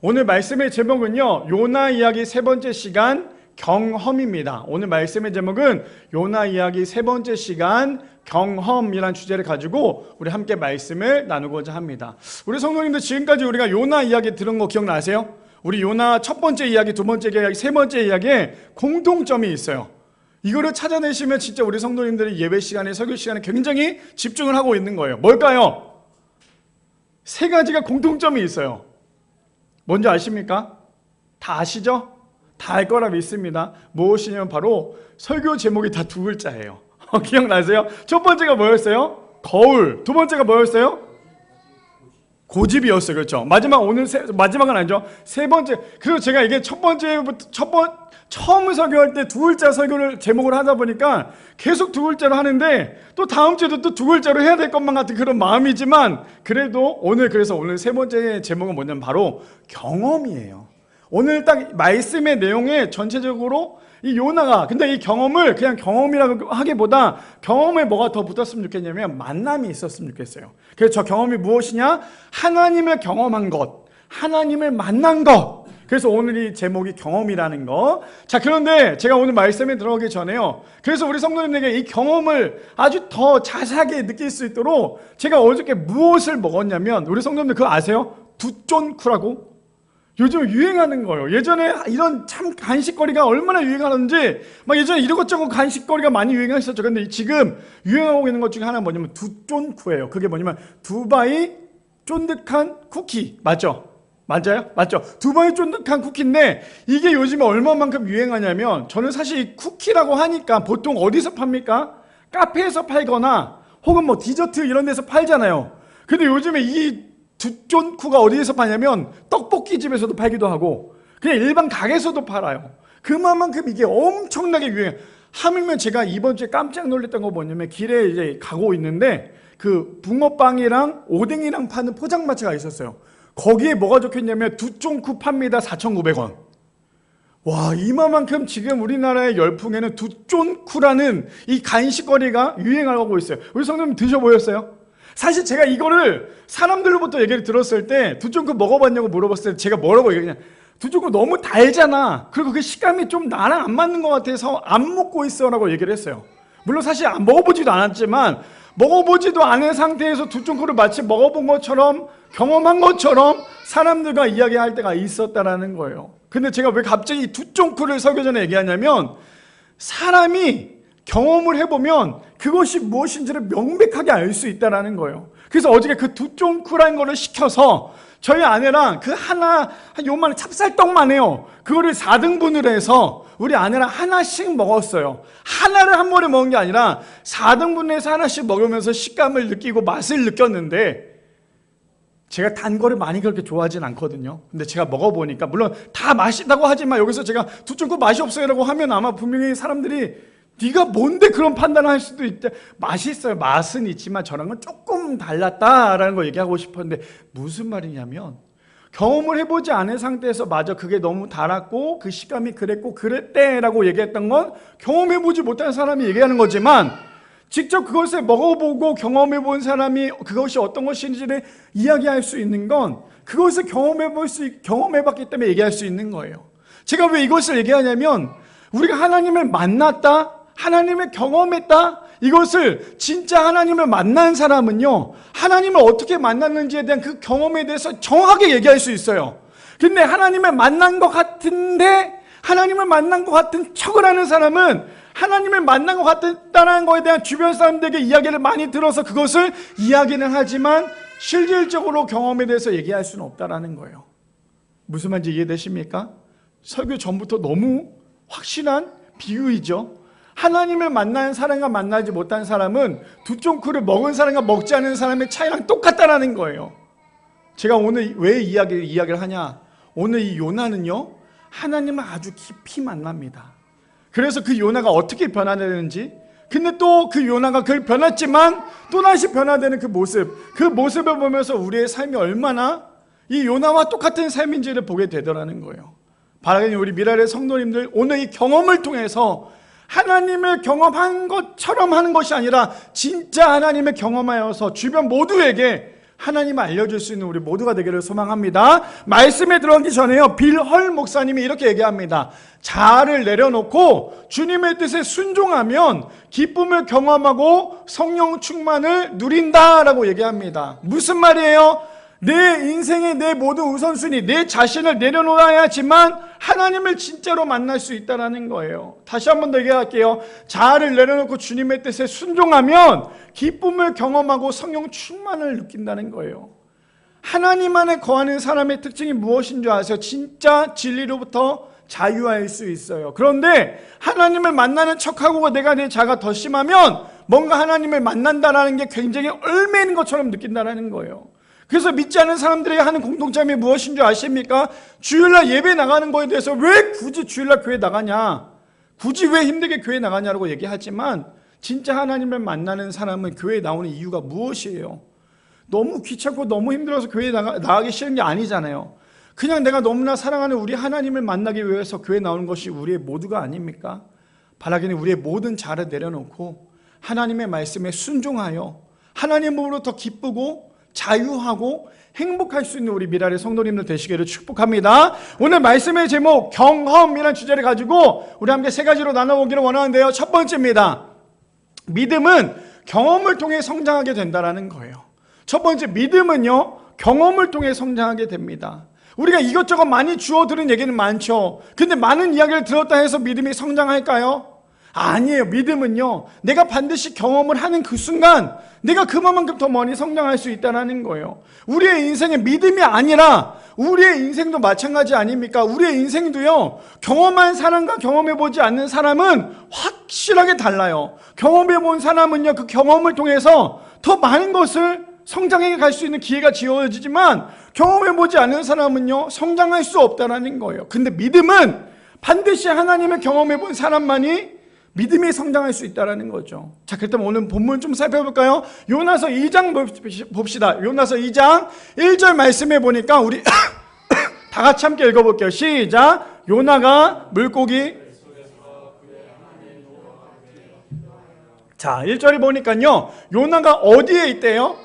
오늘 말씀의 제목은요, 요나 이야기 세 번째 시간 경험입니다. 오늘 말씀의 제목은 요나 이야기 세 번째 시간 경험이라는 주제를 가지고 우리 함께 말씀을 나누고자 합니다. 우리 성도님들, 지금까지 우리가 요나 이야기 들은 거 기억나세요? 우리 요나 첫 번째 이야기, 두 번째 이야기, 세 번째 이야기에 공통점이 있어요. 이거를 찾아내시면 진짜 우리 성도님들이 예배 시간에, 설교 시간에 굉장히 집중을 하고 있는 거예요. 뭘까요? 세 가지가 공통점이 있어요. 뭔지 아십니까? 다 아시죠? 다 알 거라 믿습니다. 무엇이냐면 바로 설교 제목이 다 두 글자예요. 기억나세요? 첫 번째가 뭐였어요? 거울. 두 번째가 뭐였어요? 고집이었어요. 그렇죠? 마지막은 아니죠. 세 번째. 그래서 제가 이게 처음 설교할 때 두 글자 설교를 제목을 하다 보니까 계속 두 글자로 하는데 또 다음 주에도 또 두 글자로 해야 될 것만 같은 그런 마음이지만 그래도 오늘 세 번째 제목은 뭐냐면 바로 경험이에요. 오늘 딱 말씀의 내용에 전체적으로 이 요나가, 근데 이 경험을 그냥 경험이라고 하기보다 경험에 뭐가 더 붙었으면 좋겠냐면 만남이 있었으면 좋겠어요. 그래서 저 경험이 무엇이냐? 하나님을 경험한 것, 하나님을 만난 것. 그래서 오늘 이 제목이 경험이라는 거. 자, 그런데 제가 오늘 말씀에 들어가기 전에요, 그래서 우리 성도님에게 이 경험을 아주 더 자세하게 느낄 수 있도록 제가 어저께 무엇을 먹었냐면, 우리 성도님들 그거 아세요? 두쫀쿠라고? 요즘 유행하는 거예요. 예전에 이런 참 간식거리가 얼마나 유행하는지, 막 예전에 이것저것 간식거리가 많이 유행했었죠. 근데 지금 유행하고 있는 것 중에 하나는 뭐냐면 두쫀쿠예요. 그게 뭐냐면 두바이 쫀득한 쿠키. 맞죠? 맞아요? 맞죠? 두바이 쫀득한 쿠키인데 이게 요즘에 얼마만큼 유행하냐면, 저는 사실 이 쿠키라고 하니까 보통 어디서 팝니까? 카페에서 팔거나 혹은 뭐 디저트 이런 데서 팔잖아요. 근데 요즘에 이 두쫀쿠가 어디에서 파냐면 떡볶이집에서도 팔기도 하고 그냥 일반 가게에서도 팔아요. 그만큼 이게 엄청나게 유행. 하물며 제가 이번 주에 깜짝 놀랐던 거 뭐냐면, 길에 이제 가고 있는데 그 붕어빵이랑 오뎅이랑 파는 포장마차가 있었어요. 거기에 뭐가 적혀있냐면 두쫀쿠 팝니다. 4,900원. 와, 이만큼 지금 우리나라의 열풍에는 두쫀쿠라는 이 간식거리가 유행하고 있어요. 우리 성도님 드셔보셨어요? 사실 제가 이거를 사람들로부터 얘기를 들었을 때 두쫀쿠 먹어봤냐고 물어봤을 때 제가 뭐라고 얘기했냐, 두쫀쿠 너무 달잖아, 그리고 그 식감이 좀 나랑 안 맞는 것 같아서 안 먹고 있어 라고 얘기를 했어요. 물론 사실 먹어보지도 않았지만, 먹어보지도 않은 상태에서 두쫀쿠를 마치 먹어본 것처럼, 경험한 것처럼 사람들과 이야기할 때가 있었다라는 거예요. 근데 제가 왜 갑자기 이 두쫀쿠를 설교 전에 얘기하냐면, 사람이 경험을 해보면 그것이 무엇인지를 명백하게 알 수 있다는 거예요. 그래서 어저께 그 두쫀쿠라는 거를 시켜서 저희 아내랑 그 하나, 요만한 찹쌀떡만 해요. 그거를 4등분을 해서 우리 아내랑 하나씩 먹었어요. 하나를 한 번에 먹은 게 아니라 4등분해서 하나씩 먹으면서 식감을 느끼고 맛을 느꼈는데, 제가 단 거를 많이 그렇게 좋아하진 않거든요. 근데 제가 먹어보니까, 물론 다 맛있다고 하지만 여기서 제가 두쫀쿠 맛이 없어요 라고 하면 아마 분명히 사람들이 네가 뭔데 그런 판단을 할 수도 있다. 맛있어요. 맛은 있지만 저랑은 조금 달랐다라는 거 얘기하고 싶었는데, 무슨 말이냐면 경험을 해보지 않은 상태에서 맞아 그게 너무 달았고 그 식감이 그랬고 그랬대라고 얘기했던 건 경험해보지 못한 사람이 얘기하는 거지만, 직접 그것을 먹어보고 경험해본 사람이 그것이 어떤 것인지를 이야기할 수 있는 건 그것을 경험해봤기 때문에 얘기할 수 있는 거예요. 제가 왜 이것을 얘기하냐면, 우리가 하나님을 만났다, 하나님을 경험했다, 이것을 진짜 하나님을 만난 사람은요, 하나님을 어떻게 만났는지에 대한 그 경험에 대해서 정확하게 얘기할 수 있어요. 근데 하나님을 만난 것 같은데 하나님을 만난 것 같은 척을 하는 사람은 하나님을 만난 것 같다는 것에 대한 주변 사람들에게 이야기를 많이 들어서 그것을 이야기는 하지만 실질적으로 경험에 대해서 얘기할 수는 없다는 거예요. 무슨 말인지 이해되십니까? 설교 전부터 너무 확실한 비유이죠. 하나님을 만난 사람과 만나지 못한 사람은 두쫀쿠를 먹은 사람과 먹지 않은 사람의 차이랑 똑같다는 거예요. 제가 오늘 왜 이야기를 하냐, 오늘 이 요나는요, 하나님을 아주 깊이 만납니다. 그래서 그 요나가 어떻게 변화되는지, 근데 또 그 요나가 그걸 변했지만 또다시 변화되는 그 모습을 보면서 우리의 삶이 얼마나 이 요나와 똑같은 삶인지를 보게 되더라는 거예요. 바라기는 우리 미라의 성도님들, 오늘 이 경험을 통해서 하나님을 경험한 것처럼 하는 것이 아니라 진짜 하나님을 경험하여서 주변 모두에게 하나님을 알려줄 수 있는 우리 모두가 되기를 소망합니다. 말씀에 들어가기 전에요, 빌 헐 목사님이 이렇게 얘기합니다. 자아를 내려놓고 주님의 뜻에 순종하면 기쁨을 경험하고 성령 충만을 누린다라고 얘기합니다. 무슨 말이에요? 내 인생의 내 모든 우선순위, 내 자신을 내려놓아야지만 하나님을 진짜로 만날 수 있다는 거예요. 다시 한 번 더 얘기할게요. 자아를 내려놓고 주님의 뜻에 순종하면 기쁨을 경험하고 성령 충만을 느낀다는 거예요. 하나님 안에 거하는 사람의 특징이 무엇인 줄 아세요? 진짜 진리로부터 자유할 수 있어요. 그런데 하나님을 만나는 척하고 내가 내 자가 더 심하면 뭔가 하나님을 만난다는 게 굉장히 얽매이는 것처럼 느낀다는 거예요. 그래서 믿지 않는 사람들에게 하는 공통점이 무엇인 줄 아십니까? 주일날 예배 나가는 거에 대해서 왜 굳이 주일날 교회 나가냐, 굳이 왜 힘들게 교회 나가냐라고 얘기하지만 진짜 하나님을 만나는 사람은 교회에 나오는 이유가 무엇이에요? 너무 귀찮고 너무 힘들어서 교회에 나가기 싫은 게 아니잖아요. 그냥 내가 너무나 사랑하는 우리 하나님을 만나기 위해서 교회에 나오는 것이 우리의 모두가 아닙니까? 바라기는 우리의 모든 자를 내려놓고 하나님의 말씀에 순종하여 하나님으로부터 기쁘고 자유하고 행복할 수 있는 우리 미랄의 성도님들 되시기를 축복합니다. 오늘 말씀의 제목 경험이라는 주제를 가지고 우리 함께 세 가지로 나눠보기를 원하는데요. 첫 번째입니다. 믿음은 경험을 통해 성장하게 된다는 거예요. 첫 번째, 믿음은요 경험을 통해 성장하게 됩니다. 우리가 이것저것 많이 주워 들은 얘기는 많죠. 근데 많은 이야기를 들었다 해서 믿음이 성장할까요? 아니에요. 믿음은요 내가 반드시 경험을 하는 그 순간 내가 그만큼 더 많이 성장할 수 있다는 거예요. 우리의 인생에 믿음이 아니라 우리의 인생도 마찬가지 아닙니까? 우리의 인생도요 경험한 사람과 경험해보지 않는 사람은 확실하게 달라요. 경험해본 사람은요 그 경험을 통해서 더 많은 것을 성장해 갈 수 있는 기회가 지어지지만 경험해보지 않는 사람은요 성장할 수 없다는 거예요. 근데 믿음은 반드시 하나님을 경험해본 사람만이 믿음이 성장할 수 있다는 거죠. 자, 그렇다면 오늘 본문 좀 살펴볼까요? 요나서 2장 봅시다. 요나서 2장 1절 말씀해 보니까 우리 다 같이 함께 읽어볼게요. 시작. 요나가 물고기. 자, 1절에 보니까요 요나가 어디에 있대요?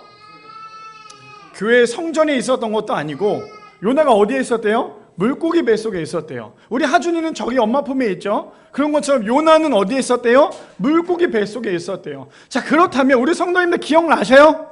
교회 성전에 있었던 것도 아니고 요나가 어디에 있었대요? 물고기 뱃속에 있었대요. 우리 하준이는 저기 엄마 품에 있죠. 그런 것처럼 요나는 어디에 있었대요? 물고기 뱃속에 있었대요. 자, 그렇다면 우리 성도님들 기억나셔요?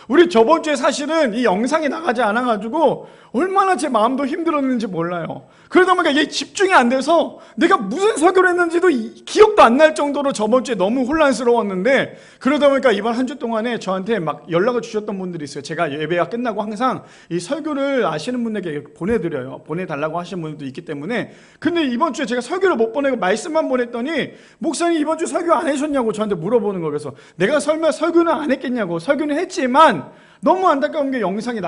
우리 저번 주에 사실은 이 영상이 나가지 않아가지고 얼마나 제 마음도 힘들었는지 몰라요. 그러다 보니까 이게 집중이 안 돼서 내가 무슨 설교를 했는지도 기억도 안 날 정도로 저번 주에 너무 혼란스러웠는데, 그러다 보니까 이번 한 주 동안에 저한테 막 연락을 주셨던 분들이 있어요. 제가 예배가 끝나고 항상 이 설교를 아시는 분에게 보내드려요. 보내달라고 하시는 분들도 있기 때문에. 근데 이번 주에 제가 설교를 못 보내고 말씀만 보냈더니 목사님 이번 주 설교 안 하셨냐고 저한테 물어보는 거예요. 그래서 내가 설교는 안 했겠냐고. 설교는 했지만 너무 안타까운 게 영상이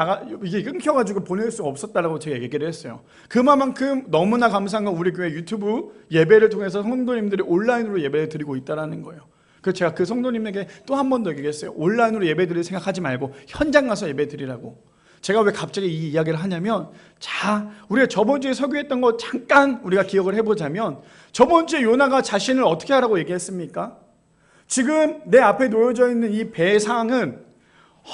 이게 끊겨가지고 보낼 수 없었다라고 제가 얘기를 했어요. 그만큼 너무나 감사한 건 우리 교회 유튜브 예배를 통해서 성도님들이 온라인으로 예배를 드리고 있다는 거예요. 그래서 제가 그 성도님에게 또 한 번 더 얘기했어요. 온라인으로 예배 드릴 생각하지 말고 현장 가서 예배 드리라고. 제가 왜 갑자기 이 이야기를 하냐면, 자, 우리가 저번 주에 설교했던 거 잠깐 우리가 기억을 해보자면, 저번 주에 요나가 자신을 어떻게 하라고 얘기했습니까? 지금 내 앞에 놓여져 있는 이 배상은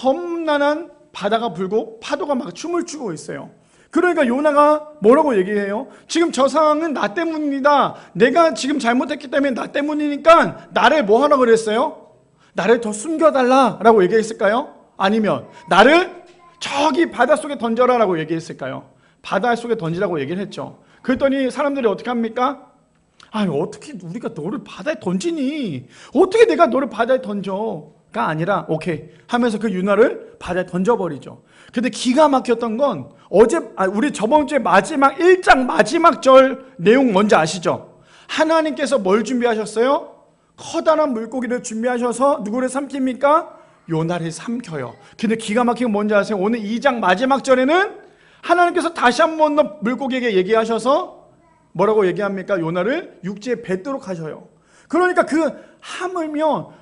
험난한 바다가 불고 파도가 막 춤을 추고 있어요. 그러니까 요나가 뭐라고 얘기해요? 지금 저 상황은 나 때문이다. 내가 지금 잘못했기 때문에 나 때문이니까 나를 뭐 하라고 그랬어요? 나를 더 숨겨달라라고 얘기했을까요? 아니면 나를 저기 바닷속에 던져라라고 얘기했을까요? 바닷속에 던지라고 얘기를 했죠. 그랬더니 사람들이 어떻게 합니까? 아니, 어떻게 우리가 너를 바다에 던지니? 어떻게 내가 너를 바다에 던져? 가 아니라 오케이 하면서 그 요나를 바다에 던져버리죠. 근데 기가 막혔던 건 우리 저번 주에 마지막 1장 마지막 절 내용 뭔지 아시죠? 하나님께서 뭘 준비하셨어요? 커다란 물고기를 준비하셔서 누구를 삼킵니까? 요나를 삼켜요. 근데 기가 막힌 건 뭔지 아세요? 오늘 2장 마지막 절에는 하나님께서 다시 한 번 더 물고기에게 얘기하셔서 뭐라고 얘기합니까? 요나를 육지에 뱉도록 하셔요. 그러니까 그 하물며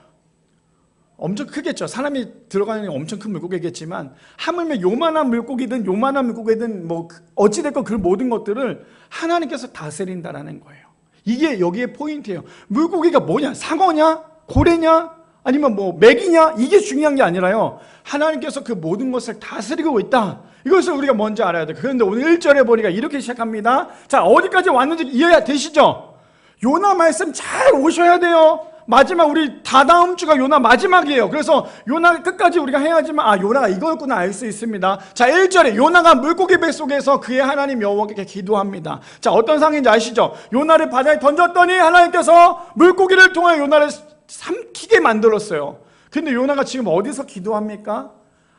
엄청 크겠죠. 사람이 들어가는 엄청 큰 물고기겠지만 하물며 요만한 물고기든 뭐 어찌됐건 그 모든 것들을 하나님께서 다스린다라는 거예요. 이게 여기에 포인트예요. 물고기가 뭐냐? 상어냐? 고래냐? 아니면 뭐 맥이냐? 이게 중요한 게 아니라요, 하나님께서 그 모든 것을 다스리고 있다, 이것을 우리가 먼저 알아야 돼요. 그런데 오늘 1절에 보니까 이렇게 시작합니다. 자, 어디까지 왔는지 이해가 되시죠? 요나 말씀 잘 오셔야 돼요. 마지막, 우리 다다음 주가 요나 마지막이에요. 그래서 요나 끝까지 우리가 해야지만 요나가 이거였구나 알 수 있습니다. 자, 1절에 요나가 물고기 뱃속에서 그의 하나님 여호와께 기도합니다. 자, 어떤 상황인지 아시죠? 요나를 바다에 던졌더니 하나님께서 물고기를 통해 요나를 삼키게 만들었어요. 근데 요나가 지금 어디서 기도합니까?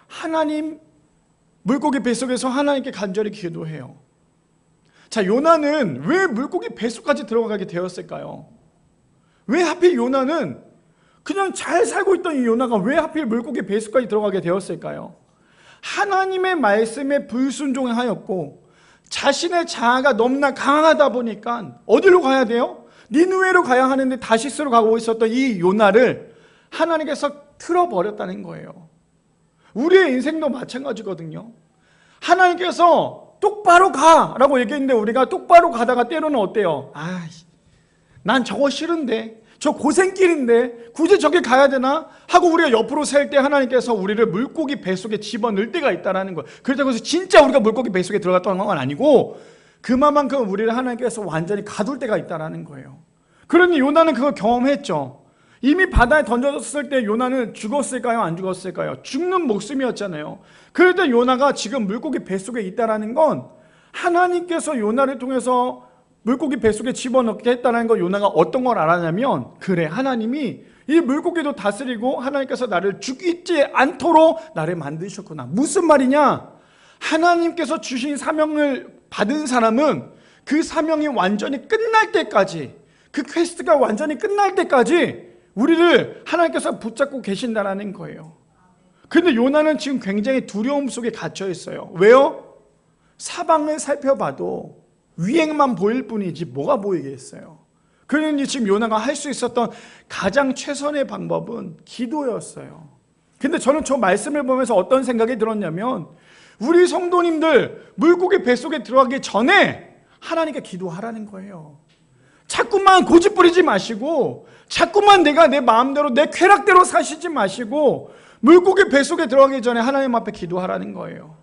하나님, 물고기 뱃속에서 하나님께 간절히 기도해요. 자, 요나는 왜 물고기 뱃속까지 들어가게 되었을까요? 왜 하필 요나는, 그냥 잘 살고 있던 이 요나가 왜 하필 물고기 뱃속까지 들어가게 되었을까요? 하나님의 말씀에 불순종하였고 자신의 자아가 너무나 강하다 보니까 어디로 가야 돼요? 니느웨로 가야 하는데 다시스로 가고 있었던 이 요나를 하나님께서 틀어버렸다는 거예요. 우리의 인생도 마찬가지거든요. 하나님께서 똑바로 가라고 얘기했는데 우리가 똑바로 가다가 때로는 어때요? 난 저거 싫은데, 저 고생길인데 굳이 저기 가야 되나? 하고 우리가 옆으로 셀 때 하나님께서 우리를 물고기 뱃속에 집어넣을 때가 있다는 거예요. 그렇다고 해서 진짜 우리가 물고기 뱃속에 들어갔던 건 아니고 그만큼 우리를 하나님께서 완전히 가둘 때가 있다는 거예요. 그러니 요나는 그걸 경험했죠. 이미 바다에 던져졌을 때 요나는 죽었을까요? 안 죽었을까요? 죽는 목숨이었잖아요. 그런데 요나가 지금 물고기 뱃속에 있다는 건 하나님께서 요나를 통해서 물고기 뱃속에 집어넣게 했다는 거, 요나가 어떤 걸 알았냐면, 그래, 하나님이 이 물고기도 다스리고 하나님께서 나를 죽이지 않도록 나를 만드셨구나. 무슨 말이냐? 하나님께서 주신 사명을 받은 사람은 그 사명이 완전히 끝날 때까지, 그 퀘스트가 완전히 끝날 때까지 우리를 하나님께서 붙잡고 계신다는 거예요. 근데 요나는 지금 굉장히 두려움 속에 갇혀 있어요. 왜요? 사방을 살펴봐도 위행만 보일 뿐이지 뭐가 보이겠어요. 그러니 지금 요나가 할 수 있었던 가장 최선의 방법은 기도였어요. 근데 저는 저 말씀을 보면서 어떤 생각이 들었냐면, 우리 성도님들 물고기 뱃속에 들어가기 전에 하나님께 기도하라는 거예요. 자꾸만 고집 부리지 마시고, 자꾸만 내가 내 마음대로 내 쾌락대로 사시지 마시고, 물고기 뱃속에 들어가기 전에 하나님 앞에 기도하라는 거예요.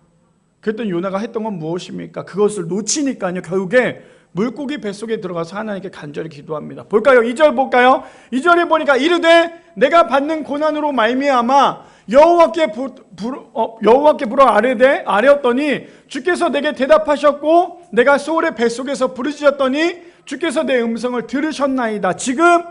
그랬더니 요나가 했던 건 무엇입니까? 그것을 놓치니까요, 결국에 물고기 뱃속에 들어가서 하나님께 간절히 기도합니다. 볼까요? 2절 볼까요? 2절에 보니까 이르되 내가 받는 고난으로 말미암아 여호와께 불어 아뢰었더니 주께서 내게 대답하셨고 내가 소울의 뱃속에서 부르짖었더니 주께서 내 음성을 들으셨나이다. 지금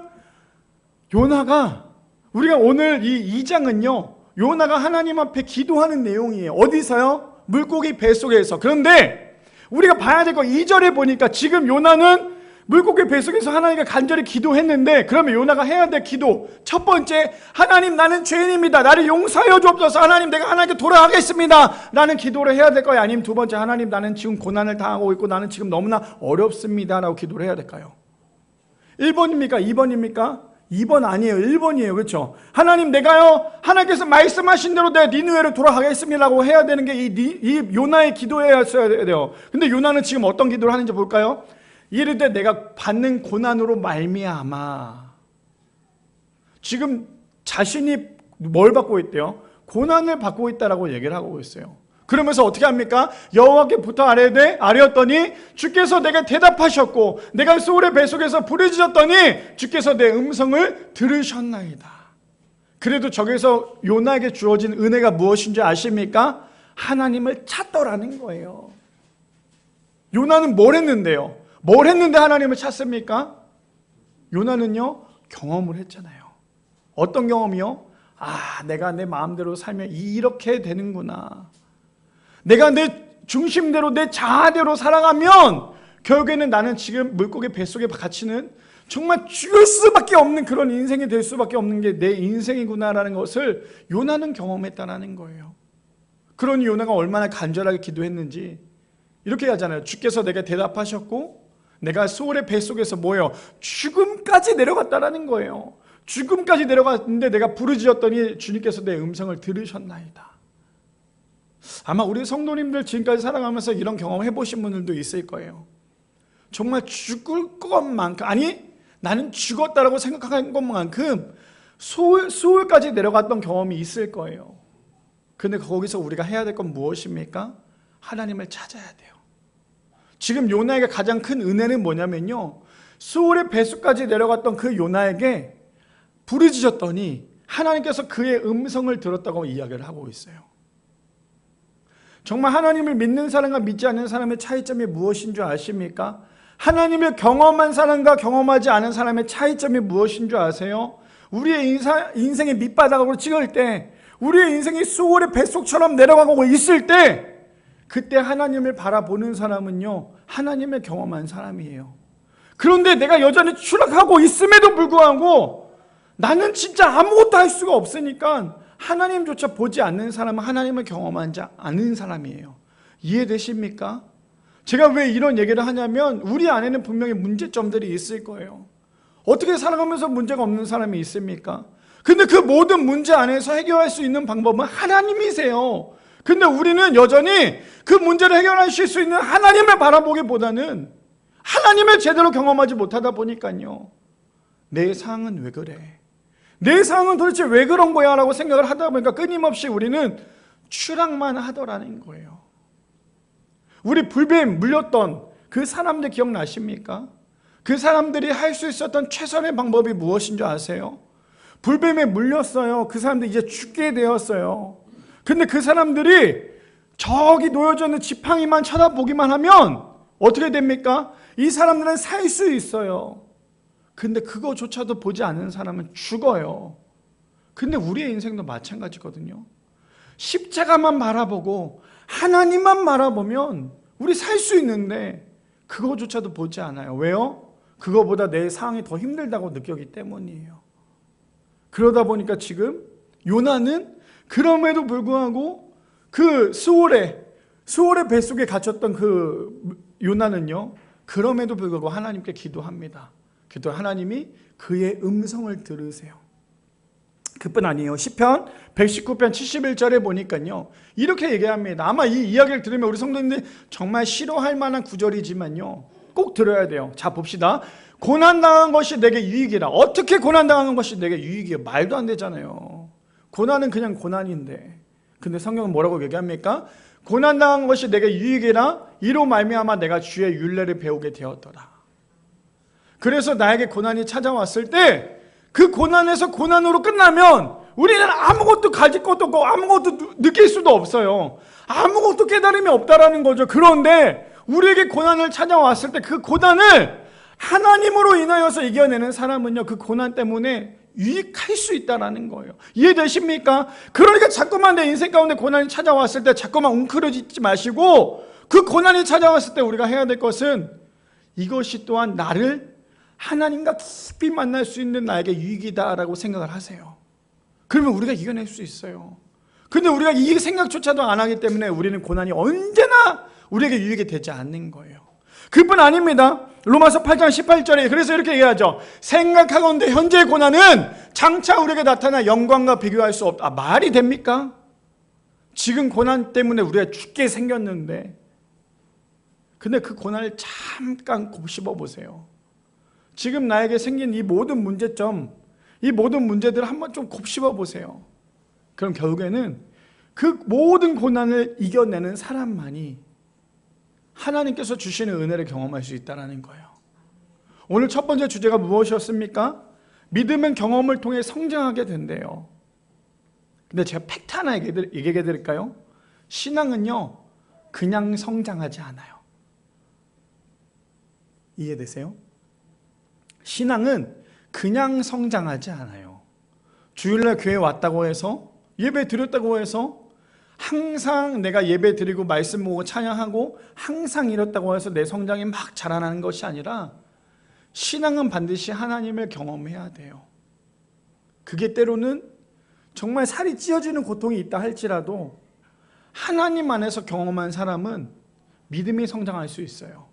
요나가, 우리가 오늘 이 2장은요 요나가 하나님 앞에 기도하는 내용이에요. 어디서요? 물고기 뱃속에서. 그런데 우리가 봐야 될 거 2절에 보니까 지금 요나는 물고기 뱃속에서 하나님께 간절히 기도했는데, 그러면 요나가 해야 될 기도, 첫 번째, 하나님 나는 죄인입니다, 나를 용서하여 주옵소서, 하나님 내가 하나님께 돌아가겠습니다 라는 기도를 해야 될 거예요? 아니면 두 번째, 하나님 나는 지금 고난을 당하고 있고 나는 지금 너무나 어렵습니다 라고 기도를 해야 될까요? 1번입니까? 2번입니까? 2번 아니에요. 1번이에요. 그렇죠? 하나님 내가요, 하나님께서 말씀하신 대로 내 니느웨로 돌아가겠습니다라고 해야 되는 게 이 요나의 기도였어야 돼요. 근데 요나는 지금 어떤 기도를 하는지 볼까요? 이르되 내가 받는 고난으로 말미암아. 지금 자신이 뭘 받고 있대요? 고난을 받고 있다라고 얘기를 하고 있어요. 그러면서 어떻게 합니까? 여호와께 부터 아뢰었더니 주께서 내게 대답하셨고 내가 소울의 뱃속에서 부르짖었더니 주께서 내 음성을 들으셨나이다. 그래도 저기서 요나에게 주어진 은혜가 무엇인지 아십니까? 하나님을 찾더라는 거예요. 요나는 뭘 했는데요? 뭘 했는데 하나님을 찾습니까? 요나는요 경험을 했잖아요. 어떤 경험이요? 내가 내 마음대로 살면 이렇게 되는구나. 내가 내 중심대로 내 자아대로 살아가면 결국에는 나는 지금 물고기 뱃속에 갇히는 정말 죽을 수밖에 없는 그런 인생이 될 수밖에 없는 게 내 인생이구나라는 것을 요나는 경험했다는 거예요. 그러니 요나가 얼마나 간절하게 기도했는지 이렇게 하잖아요. 주께서 내게 대답하셨고 내가 소울의 뱃속에서 뭐예요? 죽음까지 내려갔다라는 거예요. 죽음까지 내려갔는데 내가 부르짖었더니 주님께서 내 음성을 들으셨나이다. 아마 우리 성도님들 지금까지 살아가면서 이런 경험 해보신 분들도 있을 거예요. 정말 죽을 것만큼, 아니 나는 죽었다라고 생각한 것만큼 수월까지 내려갔던 경험이 있을 거예요. 근데 거기서 우리가 해야 될 건 무엇입니까? 하나님을 찾아야 돼요. 지금 요나에게 가장 큰 은혜는 뭐냐면요, 수월의 배수까지 내려갔던 그 요나에게 부르짖었더니 하나님께서 그의 음성을 들었다고 이야기를 하고 있어요. 정말 하나님을 믿는 사람과 믿지 않는 사람의 차이점이 무엇인 줄 아십니까? 하나님을 경험한 사람과 경험하지 않은 사람의 차이점이 무엇인 줄 아세요? 우리의 인생의 밑바닥으로 찍을 때, 우리의 인생이 수월의 뱃속처럼 내려가고 있을 때, 그때 하나님을 바라보는 사람은요, 하나님을 경험한 사람이에요. 그런데 내가 여전히 추락하고 있음에도 불구하고 나는 진짜 아무것도 할 수가 없으니까 하나님조차 보지 않는 사람은 하나님을 경험하지 않은 사람이에요. 이해되십니까? 제가 왜 이런 얘기를 하냐면 우리 안에는 분명히 문제점들이 있을 거예요. 어떻게 살아가면서 문제가 없는 사람이 있습니까? 근데 그 모든 문제 안에서 해결할 수 있는 방법은 하나님이세요. 근데 우리는 여전히 그 문제를 해결하실 수 있는 하나님을 바라보기보다는 하나님을 제대로 경험하지 못하다 보니까요, 내 상황은 왜 그래? 내 상황은 도대체 왜 그런 거야? 라고 생각을 하다 보니까 끊임없이 우리는 추락만 하더라는 거예요. 우리 불뱀 물렸던 그 사람들 기억나십니까? 그 사람들이 할 수 있었던 최선의 방법이 무엇인 줄 아세요? 불뱀에 물렸어요. 그 사람들이 이제 죽게 되었어요. 근데 그 사람들이 저기 놓여져 있는 지팡이만 쳐다보기만 하면 어떻게 됩니까? 이 사람들은 살 수 있어요. 근데 그거조차도 보지 않는 사람은 죽어요. 근데 우리의 인생도 마찬가지거든요. 십자가만 바라보고 하나님만 바라보면 우리 살 수 있는데 그거조차도 보지 않아요. 왜요? 그거보다 내 상황이 더 힘들다고 느끼기 때문이에요. 그러다 보니까 지금 요나는 그럼에도 불구하고 그 수월의 뱃속에 갇혔던 그 요나는요, 그럼에도 불구하고 하나님께 기도합니다. 하나님이 그의 음성을 들으세요. 그뿐 아니에요. 시편 119편 71절에 보니까요, 이렇게 얘기합니다. 아마 이 이야기를 들으면 우리 성도님들이 정말 싫어할 만한 구절이지만요, 꼭 들어야 돼요. 자, 봅시다. 고난당한 것이 내게 유익이라. 어떻게 고난당하는 것이 내게 유익이에요? 말도 안 되잖아요. 고난은 그냥 고난인데. 근데 성경은 뭐라고 얘기합니까? 고난당한 것이 내게 유익이라. 이로 말미암아 내가 주의 율례를 배우게 되었더라. 그래서 나에게 고난이 찾아왔을 때 그 고난에서 고난으로 끝나면 우리는 아무것도 가질 것도 없고 아무것도 느낄 수도 없어요. 아무것도 깨달음이 없다라는 거죠. 그런데 우리에게 고난을 찾아왔을 때 그 고난을 하나님으로 인하여서 이겨내는 사람은요, 그 고난 때문에 유익할 수 있다라는 거예요. 이해되십니까? 그러니까 자꾸만 내 인생 가운데 고난이 찾아왔을 때 자꾸만 웅크러지지 마시고, 그 고난이 찾아왔을 때 우리가 해야 될 것은 이것이 또한 나를 하나님과 깊이 만날 수 있는 나에게 유익이다라고 생각을 하세요. 그러면 우리가 이겨낼 수 있어요. 근데 우리가 이 생각조차도 안 하기 때문에 우리는 고난이 언제나 우리에게 유익이 되지 않는 거예요. 그뿐 아닙니다. 로마서 8장 18절에 그래서 이렇게 얘기하죠. 생각하건대 현재의 고난은 장차 우리에게 나타날 영광과 비교할 수 없다. 말이 됩니까? 지금 고난 때문에 우리가 죽게 생겼는데, 근데 그 고난을 잠깐 곱씹어 보세요. 지금 나에게 생긴 이 모든 문제점, 이 모든 문제들을 한번 좀 곱씹어 보세요. 그럼 결국에는 그 모든 고난을 이겨내는 사람만이 하나님께서 주시는 은혜를 경험할 수 있다는 거예요. 오늘 첫 번째 주제가 무엇이었습니까? 믿음은 경험을 통해 성장하게 된대요. 근데 제가 팩트 하나 얘기해 드릴까요? 신앙은요, 그냥 성장하지 않아요. 이해되세요? 신앙은 그냥 성장하지 않아요. 주일날 교회 왔다고 해서, 예배 드렸다고 해서, 항상 내가 예배 드리고 말씀 보고 찬양하고 항상 이렇다고 해서 내 성장이 막 자라나는 것이 아니라, 신앙은 반드시 하나님을 경험해야 돼요. 그게 때로는 정말 살이 찢어지는 고통이 있다 할지라도 하나님 안에서 경험한 사람은 믿음이 성장할 수 있어요.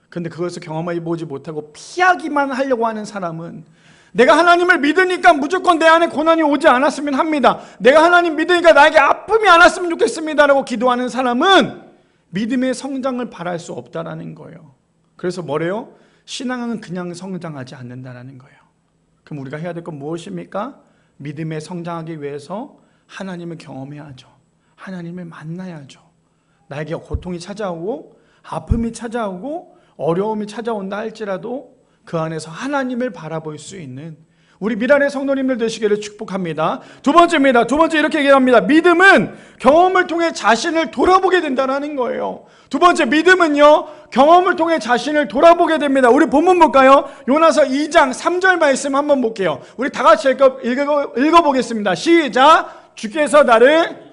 그런데 그것을 경험해 보지 못하고 피하기만 하려고 하는 사람은, 내가 하나님을 믿으니까 무조건 내 안에 고난이 오지 않았으면 합니다, 내가 하나님 믿으니까 나에게 아픔이 안 왔으면 좋겠습니다 라고 기도하는 사람은 믿음의 성장을 바랄 수 없다라는 거예요. 그래서 뭐래요? 신앙은 그냥 성장하지 않는다라는 거예요. 그럼 우리가 해야 될 건 무엇입니까? 믿음에 성장하기 위해서 하나님을 경험해야죠. 하나님을 만나야죠. 나에게 고통이 찾아오고 아픔이 찾아오고 어려움이 찾아온다 할지라도 그 안에서 하나님을 바라볼 수 있는 우리 미란의 성도님들 되시기를 축복합니다. 두 번째입니다. 두 번째 이렇게 얘기합니다. 믿음은 경험을 통해 자신을 돌아보게 된다는 거예요. 두 번째, 믿음은요, 경험을 통해 자신을 돌아보게 됩니다. 우리 본문 볼까요? 요나서 2장 3절 말씀 한번 볼게요. 우리 다 같이 읽어보겠습니다. 시작. 주께서 나를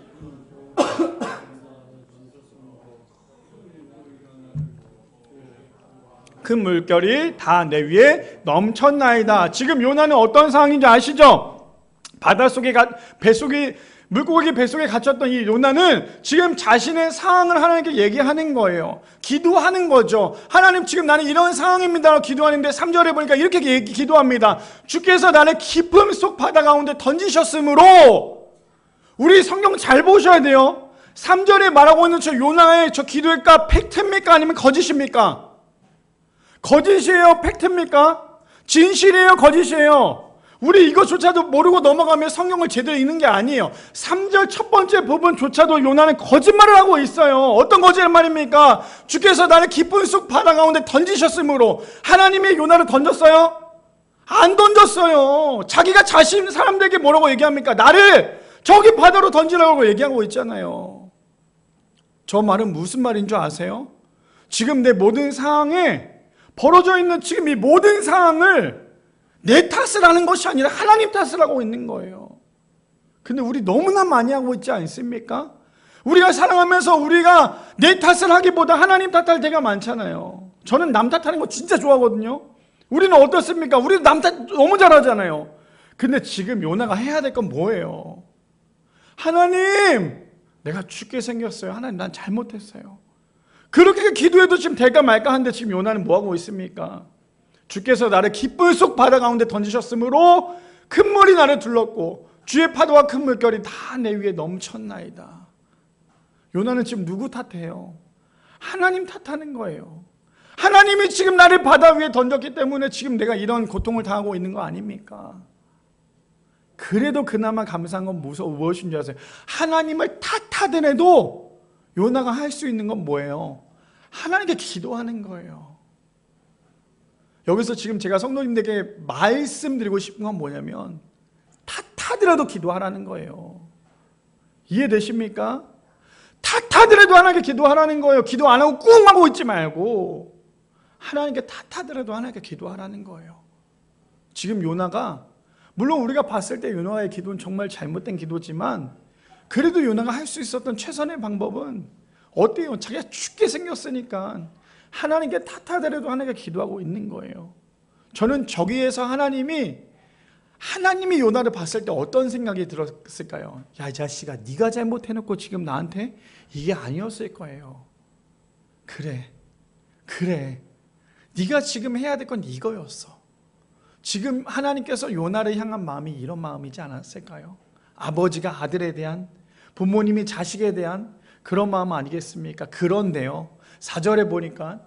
큰 물결이 다 내 위에 넘쳤나이다. 지금 요나는 어떤 상황인지 아시죠? 바닷속에 뱃속에 물고기 뱃속에 갇혔던 이 요나는 지금 자신의 상황을 하나님께 얘기하는 거예요. 기도하는 거죠. 하나님, 지금 나는 이런 상황입니다. 기도하는데 3절에 보니까 이렇게 기도합니다. 주께서 나를 깊음 속 바다 가운데 던지셨으므로. 우리 성경 잘 보셔야 돼요. 3절에 말하고 있는 저 요나의 저 기도일까 팩트입니까? 아니면 거짓입니까? 거짓이에요? 팩트입니까? 진실이에요? 거짓이에요? 우리 이것조차도 모르고 넘어가면 성경을 제대로 읽는 게 아니에요. 3절 첫 번째 부분조차도 요나는 거짓말을 하고 있어요. 어떤 거짓말입니까? 주께서 나를 깊은 속 바다 가운데 던지셨으므로. 하나님이 요나를 던졌어요? 안 던졌어요. 자기가 자신 사람들에게 뭐라고 얘기합니까? 나를 저기 바다로 던지라고 얘기하고 있잖아요. 저 말은 무슨 말인 줄 아세요? 지금 내 모든 상황에 벌어져 있는 지금 이 모든 상황을 내 탓을 하는 것이 아니라 하나님 탓을 하고 있는 거예요. 근데 우리 너무나 많이 하고 있지 않습니까? 우리가 사랑하면서 우리가 내 탓을 하기보다 하나님 탓할 때가 많잖아요. 저는 남 탓하는 거 진짜 좋아하거든요. 우리는 어떻습니까? 우리도 남 탓 너무 잘하잖아요. 근데 지금 요나가 해야 될 건 뭐예요? 하나님, 내가 죽게 생겼어요. 하나님, 난 잘못했어요. 그렇게 기도해도 지금 될까 말까 하는데 지금 요나는 뭐하고 있습니까? 주께서 나를 깊은 속 바다 가운데 던지셨으므로 큰 물이 나를 둘렀고 주의 파도와 큰 물결이 다 내 위에 넘쳤나이다. 요나는 지금 누구 탓해요? 하나님 탓하는 거예요. 하나님이 지금 나를 바다 위에 던졌기 때문에 지금 내가 이런 고통을 당하고 있는 거 아닙니까? 그래도 그나마 감사한 건 무엇인 줄 아세요? 하나님을 탓하더라도 요나가 할 수 있는 건 뭐예요? 하나님께 기도하는 거예요. 여기서 지금 제가 성도님들에게 말씀드리고 싶은 건 뭐냐면 탓하더라도 기도하라는 거예요. 이해되십니까? 탓하더라도 하나님께 기도하라는 거예요. 기도 안 하고 꾹 하고 있지 말고 하나님께 탓하더라도 하나님께 기도하라는 거예요. 지금 요나가, 물론 우리가 봤을 때 요나의 기도는 정말 잘못된 기도지만 그래도 요나가 할 수 있었던 최선의 방법은 어때요? 자기가 죽게 생겼으니까 하나님께 탓하더라도 하나님께 기도하고 있는 거예요. 저는 저기에서 하나님이 요나를 봤을 때 어떤 생각이 들었을까요? 야, 이 자식아, 네가 잘못해놓고 지금 나한테 이게 아니었을 거예요. 그래, 네가 지금 해야 될 건 이거였어. 지금 하나님께서 요나를 향한 마음이 이런 마음이지 않았을까요? 아버지가 아들에 대한, 부모님이 자식에 대한 그런 마음 아니겠습니까? 그런데요, 4절에 보니까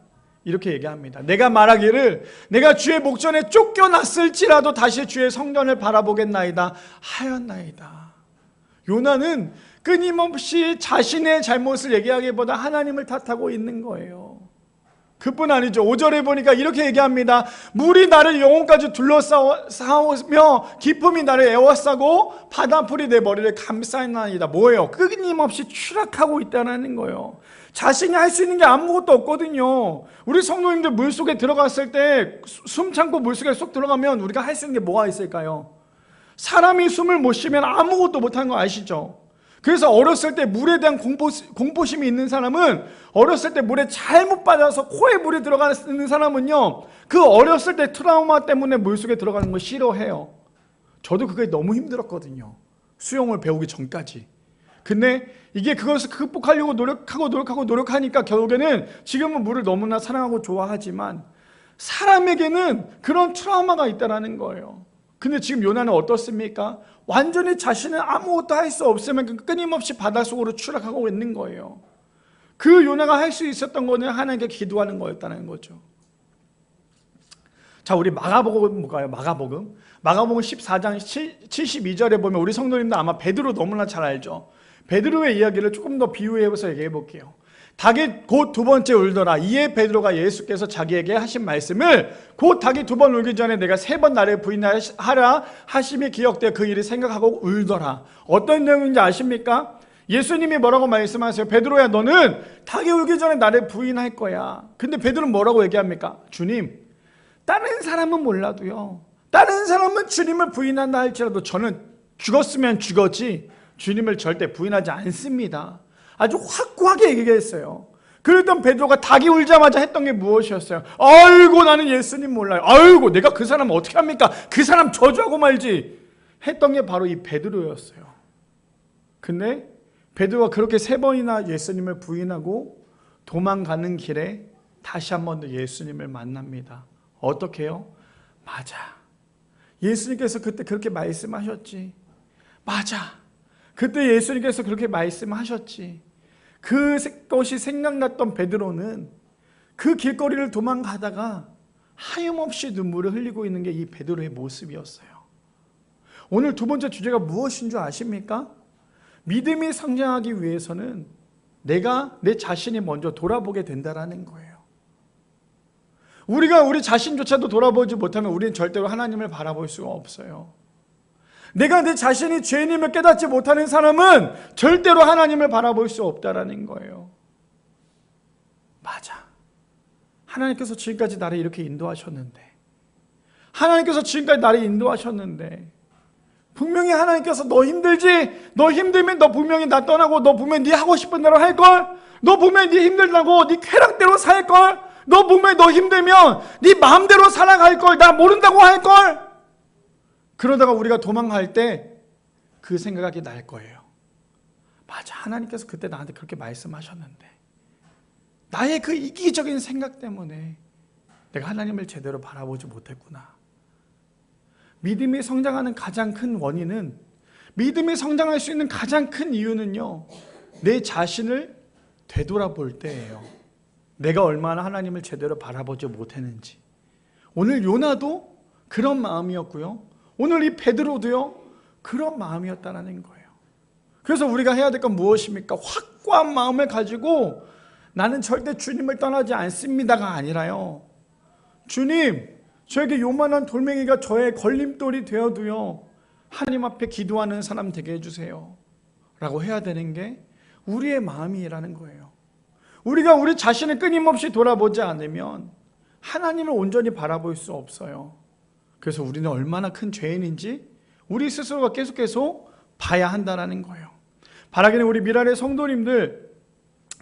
이렇게 얘기합니다. 내가 말하기를 내가 주의 목전에 쫓겨났을지라도 다시 주의 성전을 바라보겠나이다 하였나이다. 요나는 끊임없이 자신의 잘못을 얘기하기보다 하나님을 탓하고 있는 거예요. 그뿐 아니죠. 5절에 보니까 이렇게 얘기합니다. 물이 나를 영혼까지 둘러싸우며 기품이 나를 에워싸고 바닷불이 내 머리를 감싸나이다. 뭐예요? 끊임없이 추락하고 있다는 거예요. 자신이 할 수 있는 게 아무것도 없거든요. 우리 성도님들 물속에 들어갔을 때 숨 참고 물속에 쏙 들어가면 우리가 할 수 있는 게 뭐가 있을까요? 사람이 숨을 못 쉬면 아무것도 못하는 거 아시죠? 그래서 어렸을 때 물에 대한 공포심이 있는 사람은, 어렸을 때 물에 잘못 빠져서 코에 물이 들어가는 사람은요, 그 어렸을 때 트라우마 때문에 물속에 들어가는 걸 싫어해요. 저도 그게 너무 힘들었거든요. 수영을 배우기 전까지. 근데 이게 그것을 극복하려고 노력하니까 결국에는 지금은 물을 너무나 사랑하고 좋아하지만 사람에게는 그런 트라우마가 있다는 거예요. 근데 지금 요나는 어떻습니까? 완전히 자신은 아무것도 할 수 없으면 끊임없이 바닷속으로 추락하고 있는 거예요. 그 요나가 할 수 있었던 거는 하나님께 기도하는 거였다는 거죠. 자, 우리 마가복음 볼까요? 마가복음 14장 72절에 보면 우리 성도님들 아마 베드로 너무나 잘 알죠. 베드로의 이야기를 조금 더 비유해서 얘기해 볼게요. 닭이 곧 두 번째 울더라. 이에 베드로가 예수께서 자기에게 하신 말씀을 곧 닭이 두 번 울기 전에 내가 세 번 나를 부인하라 하심이 기억되어 그 일을 생각하고 울더라. 어떤 내용인지 아십니까? 예수님이 뭐라고 말씀하세요? 베드로야, 너는 닭이 울기 전에 나를 부인할 거야. 근데 베드로는 뭐라고 얘기합니까? 주님, 다른 사람은 몰라도요, 다른 사람은 주님을 부인한다 할지라도 저는 죽었으면 죽었지 주님을 절대 부인하지 않습니다. 아주 확고하게 얘기했어요. 그랬던 베드로가 닭이 울자마자 했던 게 무엇이었어요? 아이고, 나는 예수님 몰라요. 아이고, 내가 그 사람 어떻게 합니까? 그 사람 저주하고 말지 했던 게 바로 이 베드로였어요. 근데 베드로가 그렇게 세 번이나 예수님을 부인하고 도망가는 길에 다시 한 번 더 예수님을 만납니다. 어떻게 해요? 맞아, 예수님께서 그때 그렇게 말씀하셨지. 맞아, 그때 예수님께서 그렇게 말씀하셨지. 그것이 생각났던 베드로는 그 길거리를 도망가다가 하염없이 눈물을 흘리고 있는 게 이 베드로의 모습이었어요. 오늘 두 번째 주제가 무엇인 줄 아십니까? 믿음이 성장하기 위해서는 내가 내 자신이 먼저 돌아보게 된다는 거예요. 우리가 우리 자신조차도 돌아보지 못하면 우리는 절대로 하나님을 바라볼 수가 없어요. 내가 내 자신이 죄인임을 깨닫지 못하는 사람은 절대로 하나님을 바라볼 수 없다는 거예요. 맞아, 하나님께서 지금까지 나를 이렇게 인도하셨는데, 하나님께서 지금까지 나를 인도하셨는데, 분명히 하나님께서 너 힘들지? 너 힘들면 너 분명히 나 떠나고 너 분명히 네 하고 싶은 대로 할걸? 너 분명히 네 힘들다고 네 쾌락대로 살걸? 너 분명히 너 힘들면 네 마음대로 살아갈걸? 나 모른다고 할걸? 그러다가 우리가 도망갈 때 그 생각이 날 거예요. 맞아, 하나님께서 그때 나한테 그렇게 말씀하셨는데 나의 그 이기적인 생각 때문에 내가 하나님을 제대로 바라보지 못했구나. 믿음이 성장하는 가장 큰 원인은, 믿음이 성장할 수 있는 가장 큰 이유는요, 내 자신을 되돌아볼 때예요. 내가 얼마나 하나님을 제대로 바라보지 못했는지. 오늘 요나도 그런 마음이었고요, 오늘 이 베드로도요 그런 마음이었다는 거예요. 그래서 우리가 해야 될 건 무엇입니까? 확고한 마음을 가지고 나는 절대 주님을 떠나지 않습니다가 아니라요, 주님, 저에게 요만한 돌멩이가 저의 걸림돌이 되어도요 하나님 앞에 기도하는 사람 되게 해주세요 라고 해야 되는 게 우리의 마음이라는 거예요. 우리가 우리 자신을 끊임없이 돌아보지 않으면 하나님을 온전히 바라볼 수 없어요. 그래서 우리는 얼마나 큰 죄인인지 우리 스스로가 계속 봐야 한다는 거예요. 바라기는 우리 미랄의 성도님들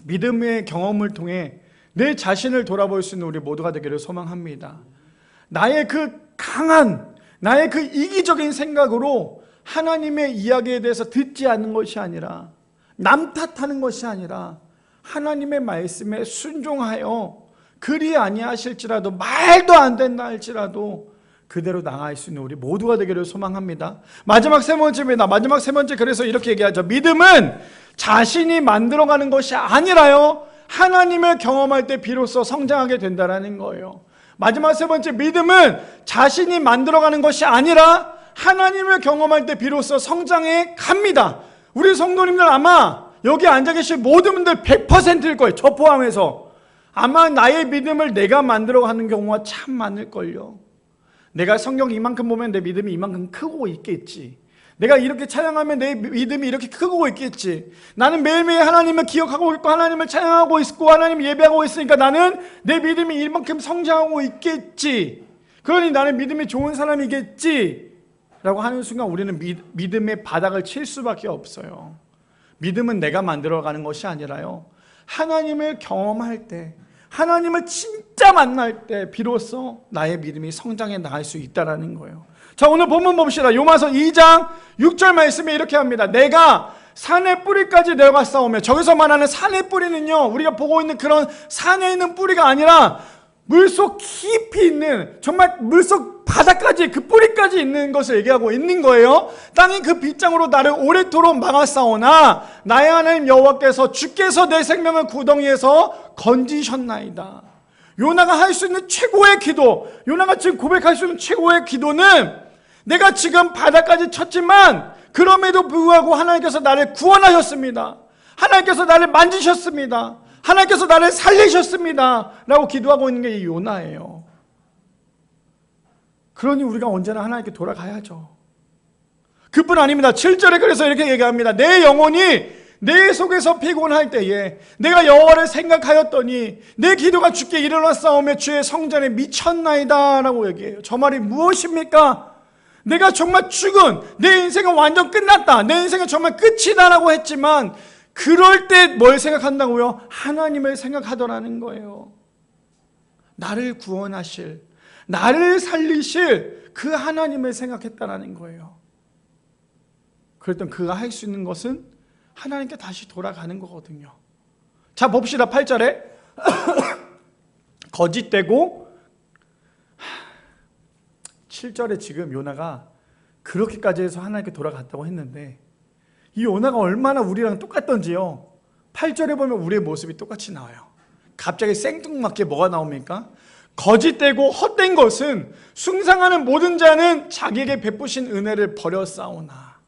믿음의 경험을 통해 내 자신을 돌아볼 수 있는 우리 모두가 되기를 소망합니다. 나의 그 강한, 나의 그 이기적인 생각으로 하나님의 이야기에 대해서 듣지 않는 것이 아니라, 남 탓하는 것이 아니라 하나님의 말씀에 순종하여 그리 아니하실지라도, 말도 안 된다 할지라도 그대로 나아갈 수 있는 우리 모두가 되기를 소망합니다. 마지막 세 번째입니다. 마지막 세 번째, 그래서 이렇게 얘기하죠. 믿음은 자신이 만들어가는 것이 아니라요 하나님을 경험할 때 비로소 성장하게 된다는 거예요. 마지막 세 번째, 믿음은 자신이 만들어가는 것이 아니라 하나님을 경험할 때 비로소 성장해 갑니다. 우리 성도님들 아마 여기 앉아 계신 모든 분들 100%일 거예요. 저 포함해서. 아마 나의 믿음을 내가 만들어가는 경우가 참 많을걸요. 내가 성경 이만큼 보면 내 믿음이 이만큼 크고 있겠지. 내가 이렇게 찬양하면 내 믿음이 이렇게 크고 있겠지. 나는 매일매일 하나님을 기억하고 있고 하나님을 찬양하고 있고 하나님을 예배하고 있으니까 나는 내 믿음이 이만큼 성장하고 있겠지. 그러니 나는 믿음이 좋은 사람이겠지 라고 하는 순간 우리는 믿음의 바닥을 칠 수밖에 없어요. 믿음은 내가 만들어가는 것이 아니라요 하나님을 경험할 때, 하나님을 진짜 만날 때 비로소 나의 믿음이 성장해 나갈 수 있다는 거예요. 자, 오늘 본문 봅시다. 요마서 2장 6절 말씀에 이렇게 합니다. 내가 산의 뿌리까지 내려갔사오며, 저기서 말하는 산의 뿌리는요 우리가 보고 있는 그런 산에 있는 뿌리가 아니라 물속 깊이 있는, 정말 물속 바닥까지, 그 뿌리까지 있는 것을 얘기하고 있는 거예요. 땅이 그 빗장으로 나를 오래도록 막았사오나 나의 하나님 여호와께서 주께서 내 생명을 구덩이에서 건지셨나이다. 요나가 할 수 있는 최고의 기도, 요나가 지금 고백할 수 있는 최고의 기도는 내가 지금 바다까지 쳤지만 그럼에도 불구하고 하나님께서 나를 구원하셨습니다. 하나님께서 나를 만지셨습니다. 하나님께서 나를 살리셨습니다. 라고 기도하고 있는 게 이 요나예요. 그러니 우리가 언제나 하나님께 돌아가야죠. 그뿐 아닙니다. 7절에 그래서 이렇게 얘기합니다. 내 영혼이 내 속에서 피곤할 때에 내가 여호와를 생각하였더니 내 기도가 주께 이르렀사오며 주의 성전에 미쳤나이다 라고 얘기해요. 저 말이 무엇입니까? 내가 정말 죽은, 내 인생은 완전 끝났다, 내 인생은 정말 끝이다 라고 했지만 그럴 때 뭘 생각한다고요? 하나님을 생각하더라는 거예요. 나를 구원하실, 나를 살리실 그 하나님을 생각했다라는 거예요. 그랬더니 그가 할 수 있는 것은 하나님께 다시 돌아가는 거거든요. 자, 봅시다. 8절에 거짓되고 7절에 지금 요나가 그렇게까지 해서 하나님께 돌아갔다고 했는데 이 요나가 얼마나 우리랑 똑같던지요. 8절에 보면 우리의 모습이 똑같이 나와요. 갑자기 생뚱맞게 뭐가 나옵니까? 거짓되고 헛된 것은 숭상하는 모든 자는 자기에게 베푸신 은혜를 버렸사오나.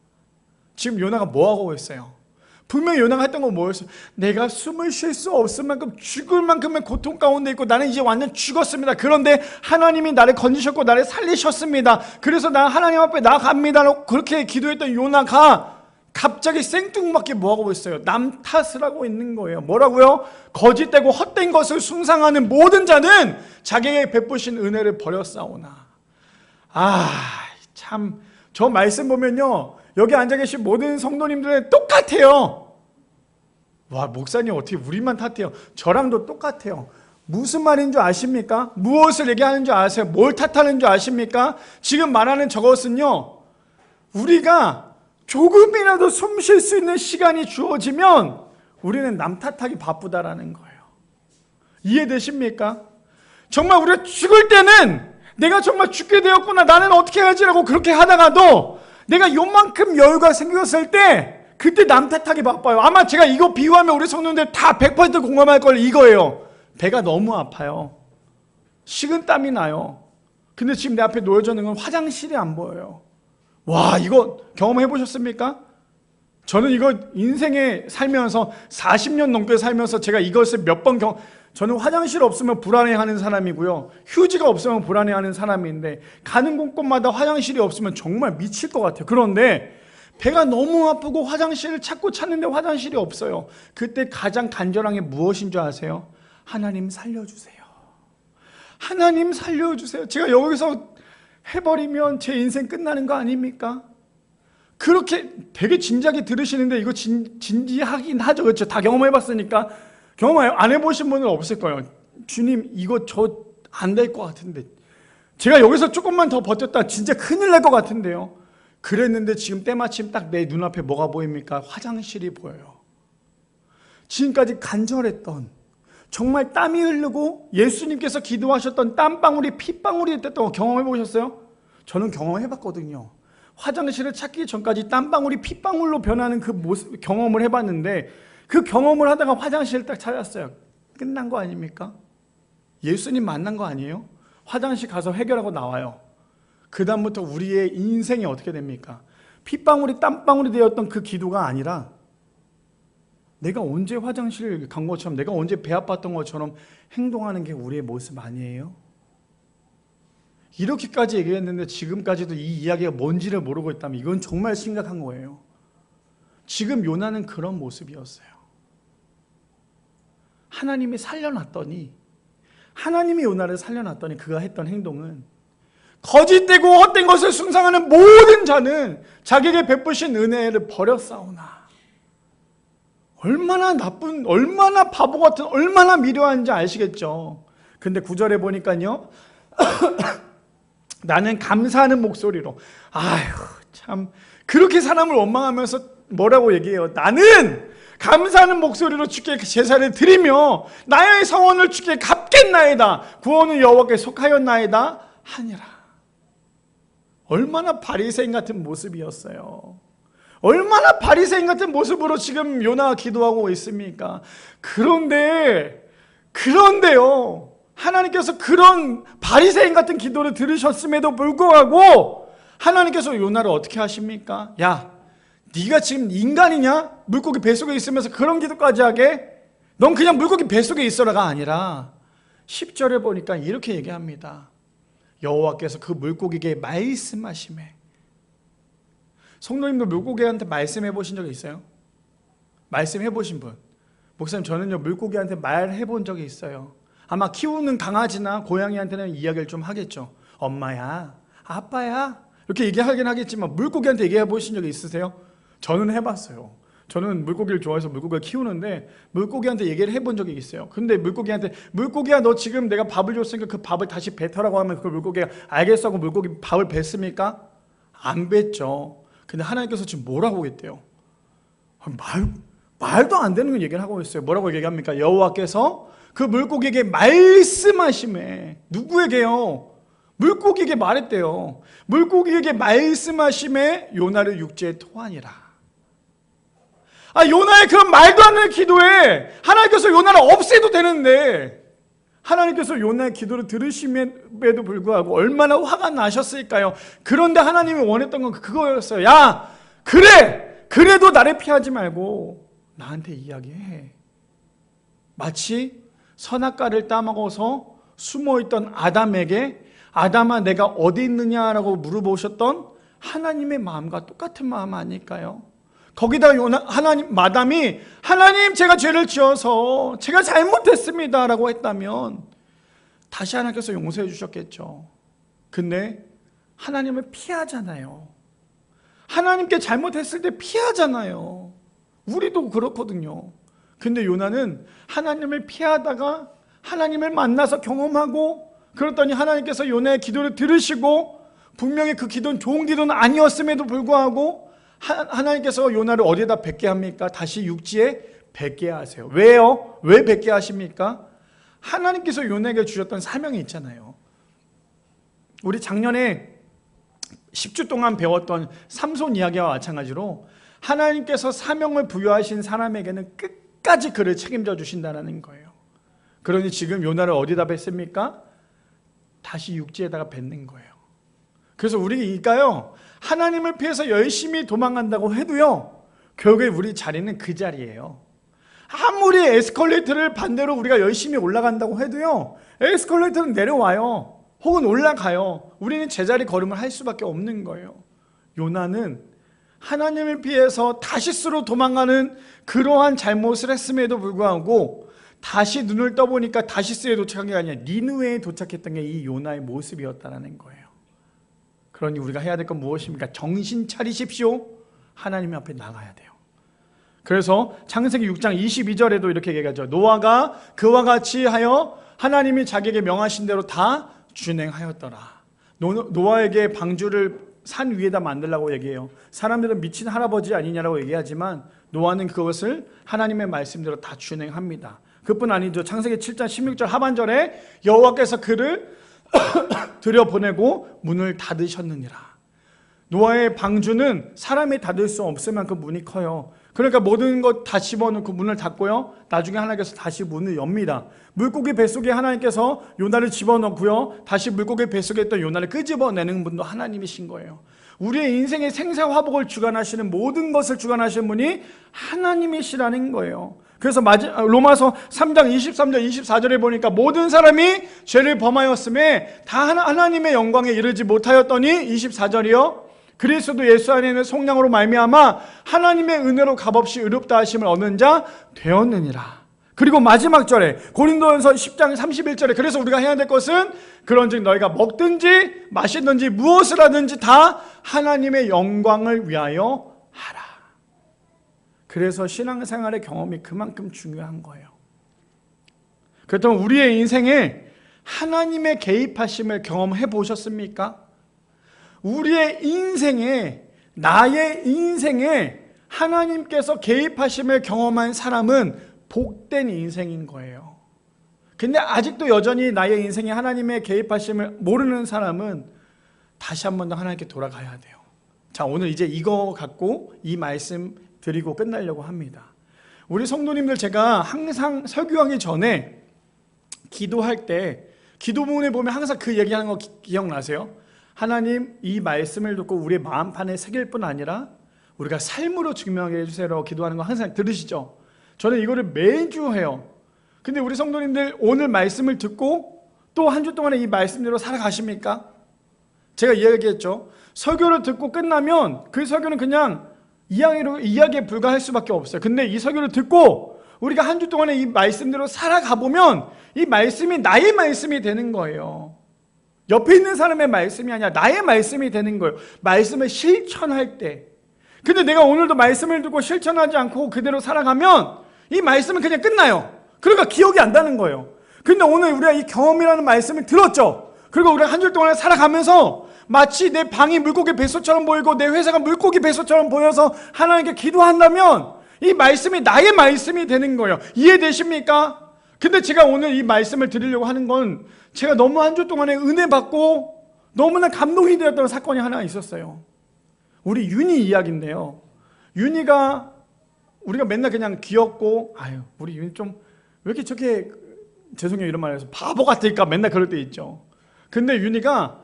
지금 요나가 뭐하고 있어요? 분명히 요나가 했던 건 뭐였어요? 내가 숨을 쉴 수 없을 만큼 죽을 만큼의 고통 가운데 있고 나는 이제 완전 죽었습니다. 그런데 하나님이 나를 건지셨고 나를 살리셨습니다. 그래서 나 하나님 앞에 나아갑니다. 그렇게 기도했던 요나가 갑자기 생뚱맞게 뭐하고 있어요? 남 탓을 하고 있는 거예요. 뭐라고요? 거짓되고 헛된 것을 숭상하는 모든 자는 자기에게 베푸신 은혜를 버렸사오나. 참, 저 말씀 보면요, 여기 앉아 계신 모든 성도님들은 똑같아요. 와, 목사님 어떻게 우리만 탓해요? 저랑도 똑같아요. 무슨 말인 줄 아십니까? 무엇을 얘기하는 줄 아세요? 뭘 탓하는 줄 아십니까? 지금 말하는 저것은요, 우리가 조금이라도 숨 쉴 수 있는 시간이 주어지면 우리는 남 탓하기 바쁘다라는 거예요. 이해되십니까? 정말 우리가 죽을 때는 내가 정말 죽게 되었구나, 나는 어떻게 해야지라고 그렇게 하다가도 내가 요만큼 여유가 생겼을 때 그때 남 탓하기 바빠요. 아마 제가 이거 비유하면 우리 성도님들 다 100% 공감할 걸 이거예요. 배가 너무 아파요. 식은 땀이 나요. 근데 지금 내 앞에 놓여져 있는 건 화장실이 안 보여요. 와, 이거 경험해 보셨습니까? 저는 이거 인생에 살면서 40년 넘게 살면서 제가 이것을 몇 번 저는 화장실 없으면 불안해하는 사람이고요, 휴지가 없으면 불안해하는 사람인데 가는 곳곳마다 화장실이 없으면 정말 미칠 것 같아요. 그런데 배가 너무 아프고 화장실을 찾는데 화장실이 없어요. 그때 가장 간절한 게 무엇인 줄 아세요? 하나님 살려주세요. 하나님 살려주세요. 제가 여기서 해버리면 제 인생 끝나는 거 아닙니까? 그렇게 되게 진지하게 들으시는데 이거 진지하긴 하죠. 그렇죠? 다 경험해봤으니까. 경험 안 해보신 분은 없을 거예요. 주님, 이거 저 안 될 것 같은데, 제가 여기서 조금만 더 버텼다 진짜 큰일 날 것 같은데요. 그랬는데 지금 때마침 딱 내 눈앞에 뭐가 보입니까? 화장실이 보여요. 지금까지 간절했던, 정말 땀이 흐르고 예수님께서 기도하셨던 땀방울이 핏방울이 됐던 거 경험해 보셨어요? 저는 경험해봤거든요. 화장실을 찾기 전까지 땀방울이 핏방울로 변하는 그 모습 경험을 해봤는데, 그 경험을 하다가 화장실을 딱 찾았어요. 끝난 거 아닙니까? 예수님 만난 거 아니에요? 화장실 가서 해결하고 나와요. 그 다음부터 우리의 인생이 어떻게 됩니까? 핏방울이 땀방울이 되었던 그 기도가 아니라 내가 언제 화장실 간 것처럼, 내가 언제 배 아팠던 것처럼 행동하는 게 우리의 모습 아니에요? 이렇게까지 얘기했는데 지금까지도 이 이야기가 뭔지를 모르고 있다면 이건 정말 심각한 거예요. 지금 요나는 그런 모습이었어요. 하나님이 살려놨더니, 하나님이 요나를 살려놨더니 그가 했던 행동은 거짓되고 헛된 것을 숭상하는 모든 자는 자기에게 베푸신 은혜를 버렸사오나. 얼마나 나쁜, 얼마나 바보 같은, 얼마나 미련한지 아시겠죠? 근데 9절에 보니까요, 나는 감사하는 목소리로, 참, 그렇게 사람을 원망하면서 뭐라고 얘기해요? 나는 감사하는 목소리로 주께 제사를 드리며 나의 성원을 주께 갚겠나이다. 구원은 여호와께 속하였나이다 하니라. 얼마나 바리새인 같은 모습이었어요. 얼마나 바리새인 같은 모습으로 지금 요나가 기도하고 있습니까? 그런데요, 하나님께서 그런 바리새인 같은 기도를 들으셨음에도 불구하고 하나님께서 요나를 어떻게 하십니까? 야, 네가 지금 인간이냐? 물고기 뱃속에 있으면서 그런 기도까지 하게? 넌 그냥 물고기 뱃속에 있어라가 아니라 10절에 보니까 이렇게 얘기합니다. 여호와께서 그 물고기에게 말씀하시매. 성도님도 물고기한테 말씀해 보신 적 있어요? 말씀해 보신 분? 목사님, 저는요 물고기한테 말해 본 적이 있어요. 아마 키우는 강아지나 고양이한테는 이야기를 좀 하겠죠. 엄마야, 아빠야, 이렇게 얘기하긴 하겠지만 물고기한테 얘기해 보신 적이 있으세요? 저는 해봤어요. 저는 물고기를 좋아해서 물고기를 키우는데 물고기한테 얘기를 해본 적이 있어요. 근데 물고기한테, 물고기야 너 지금 내가 밥을 줬으니까 그 밥을 다시 뱉어라고 하면 그 물고기가 알겠어 하고 물고기 밥을 뱉습니까? 안 뱉죠. 근데 하나님께서 지금 뭐라고 했대요? 말도 안 되는 걸 얘기를 하고 있어요. 뭐라고 얘기합니까? 여호와께서 그 물고기에게 말씀하시매. 누구에게요? 물고기에게 말했대요. 물고기에게 말씀하시매 요나를 육지에 토하니라. 요나의 그런 말도 안 되는 기도에 하나님께서 요나를 없애도 되는데 하나님께서 요나의 기도를 들으심에도 불구하고 얼마나 화가 나셨을까요? 그런데 하나님이 원했던 건 그거였어요. 야, 그래도 나를 피하지 말고 나한테 이야기해. 마치 선악과를 따먹어서 숨어있던 아담에게 아담아 내가 어디 있느냐라고 물어보셨던 하나님의 마음과 똑같은 마음 아닐까요? 거기다 마담이 하나님 제가 죄를 지어서 제가 잘못했습니다 라고 했다면 다시 하나님께서 용서해 주셨겠죠. 근데 하나님을 피하잖아요. 하나님께 잘못했을 때 피하잖아요. 우리도 그렇거든요. 근데 요나는 하나님을 피하다가 하나님을 만나서 경험하고 그랬더니 하나님께서 요나의 기도를 들으시고 분명히 그 기도는 좋은 기도는 아니었음에도 불구하고 하나님께서 요나를 어디에다 뱉게 합니까? 다시 육지에 뱉게 하세요. 왜요? 왜 뱉게 하십니까? 하나님께서 요나에게 주셨던 사명이 있잖아요. 우리 작년에 10주 동안 배웠던 삼손 이야기와 마찬가지로 하나님께서 사명을 부여하신 사람에게는 끝까지 그를 책임져 주신다는 거예요. 그러니 지금 요나를 어디다 뱉습니까? 다시 육지에다가 뱉는 거예요. 그래서 우리가요 하나님을 피해서 열심히 도망간다고 해도요 결국에 우리 자리는 그 자리예요. 아무리 에스컬레이터를 반대로 우리가 열심히 올라간다고 해도요 에스컬레이터는 내려와요. 혹은 올라가요. 우리는 제자리 걸음을 할 수밖에 없는 거예요. 요나는 하나님을 피해서 다시스로 도망가는 그러한 잘못을 했음에도 불구하고 다시 눈을 떠보니까 다시스에 도착한 게 아니라 니느웨에 도착했던 게 이 요나의 모습이었다는 거예요. 그러니 우리가 해야 될 건 무엇입니까? 정신 차리십시오. 하나님 앞에 나가야 돼요. 그래서 창세기 6장 22절에도 이렇게 얘기하죠. 노아가 그와 같이 하여 하나님이 자기에게 명하신 대로 다 준행하였더라. 노아에게 방주를 산 위에다 만들라고 얘기해요. 사람들은 미친 할아버지 아니냐라고 얘기하지만 노아는 그것을 하나님의 말씀대로 다 준행합니다. 그뿐 아니죠. 창세기 7장 16절 하반절에 여호와께서 그를 들여보내고 문을 닫으셨느니라. 노아의 방주는 사람이 닫을 수 없을 만큼 문이 커요. 그러니까 모든 것 다 집어넣고 문을 닫고요 나중에 하나님께서 다시 문을 엽니다. 물고기 뱃속에 하나님께서 요나를 집어넣고요 다시 물고기 뱃속에 있던 요나를 끄집어내는 분도 하나님이신 거예요. 우리의 인생의 생사화복을 주관하시는 모든 것을 주관하시는 분이 하나님이시라는 거예요. 그래서 로마서 3장 23절 24절에 보니까 모든 사람이 죄를 범하였음에 다 하나님의 영광에 이르지 못하였더니 24절이요 그리스도 예수 안에는 성령으로 말미암아 하나님의 은혜로 값없이 의롭다 하심을 얻는 자 되었느니라. 그리고 마지막 절에 고린도전서 10장 31절에 그래서 우리가 해야 될 것은 그런즉 너희가 먹든지 마시든지 무엇을 하든지 다 하나님의 영광을 위하여 하라. 그래서 신앙생활의 경험이 그만큼 중요한 거예요. 그렇다면 우리의 인생에 하나님의 개입하심을 경험해 보셨습니까? 우리의 인생에 나의 인생에 하나님께서 개입하심을 경험한 사람은 복된 인생인 거예요. 근데 아직도 여전히 나의 인생에 하나님의 개입하심을 모르는 사람은 다시 한 번 더 하나님께 돌아가야 돼요. 자, 오늘 이제 이거 갖고 이 말씀 드리고 끝나려고 합니다. 우리 성도님들 제가 항상 설교하기 전에 기도할 때 기도문에 보면 항상 그 얘기하는 거 기억나세요? 하나님, 이 말씀을 듣고 우리의 마음판에 새길 뿐 아니라 우리가 삶으로 증명하게 해주세요라고 기도하는 거 항상 들으시죠? 저는 이거를 매주 해요. 근데 우리 성도님들 오늘 말씀을 듣고 또 한 주 동안에 이 말씀대로 살아가십니까? 제가 이야기했죠. 설교를 듣고 끝나면 그 설교는 그냥 이야기에 불과할 수밖에 없어요. 근데 이 설교를 듣고 우리가 한 주 동안에 이 말씀대로 살아가 보면 이 말씀이 나의 말씀이 되는 거예요. 옆에 있는 사람의 말씀이 아니라 나의 말씀이 되는 거예요. 말씀을 실천할 때. 근데 내가 오늘도 말씀을 듣고 실천하지 않고 그대로 살아가면 이 말씀은 그냥 끝나요. 그러니까 기억이 안 나는 거예요. 근데 오늘 우리가 이 경험이라는 말씀을 들었죠. 그리고 우리가 한 주 동안 살아가면서 마치 내 방이 물고기 뱃소처럼 보이고 내 회사가 물고기 뱃소처럼 보여서 하나님께 기도한다면 이 말씀이 나의 말씀이 되는 거예요. 이해되십니까? 근데 제가 오늘 이 말씀을 드리려고 하는 건 제가 너무 한 주 동안에 은혜 받고 너무나 감동이 되었던 사건이 하나 있었어요. 우리 윤희 이야기인데요. 윤희가 우리가 맨날 그냥 귀엽고 우리 윤희 좀 왜 이렇게 저렇게 죄송해요 이런 말해서 바보 같을까 맨날 그럴 때 있죠. 근데 윤희가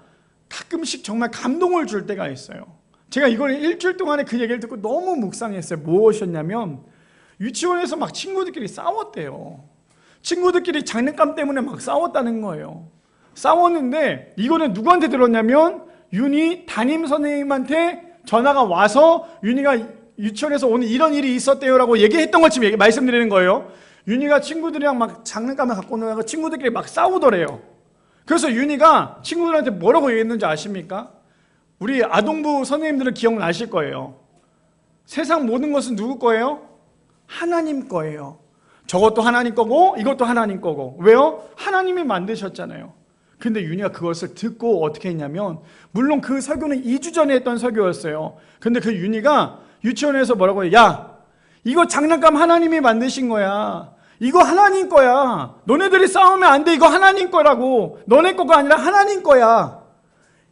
가끔씩 정말 감동을 줄 때가 있어요. 제가 이걸 일주일 동안에 그 얘기를 듣고 너무 묵상했어요. 무엇이었냐면 유치원에서 막 친구들끼리 싸웠대요. 친구들끼리 장난감 때문에 막 싸웠다는 거예요. 싸웠는데 이거는 누구한테 들었냐면 윤희 담임 선생님한테 전화가 와서 윤희가 유치원에서 오늘 이런 일이 있었대요 라고 얘기했던 걸 지금 말씀드리는 거예요. 윤희가 친구들이랑 막 장난감을 갖고 놀다가 친구들끼리 막 싸우더래요. 그래서 윤희가 친구들한테 뭐라고 얘기했는지 아십니까? 우리 아동부 선생님들은 기억나실 거예요. 세상 모든 것은 누구 거예요? 하나님 거예요. 저것도 하나님 거고 이것도 하나님 거고. 왜요? 하나님이 만드셨잖아요. 근데 윤희가 그것을 듣고 어떻게 했냐면, 물론 그 설교는 2주 전에 했던 설교였어요. 근데 그 윤희가 유치원에서 뭐라고 해요? 야, 이거 장난감 하나님이 만드신 거야. 이거 하나님 거야. 너네들이 싸우면 안 돼. 이거 하나님 거라고. 너네 거가 아니라 하나님 거야.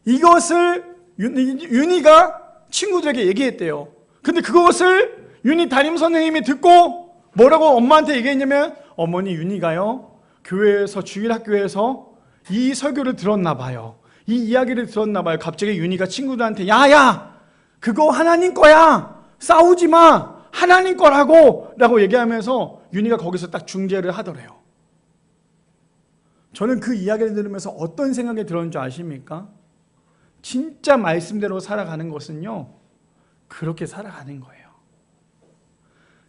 이것을 윤희가 친구들에게 얘기했대요. 근데 그것을 윤희 담임 선생님이 듣고 뭐라고 엄마한테 얘기했냐면, 어머니, 윤희가요 교회에서 주일학교에서 이 설교를 들었나 봐요. 이 이야기를 들었나 봐요. 갑자기 윤희가 친구들한테 야야 그거 하나님 거야. 싸우지 마. 하나님 거라고 라고 얘기하면서 윤희가 거기서 딱 중재를 하더래요. 저는 그 이야기를 들으면서 어떤 생각이 들었는지 아십니까? 진짜 말씀대로 살아가는 것은요 그렇게 살아가는 거예요.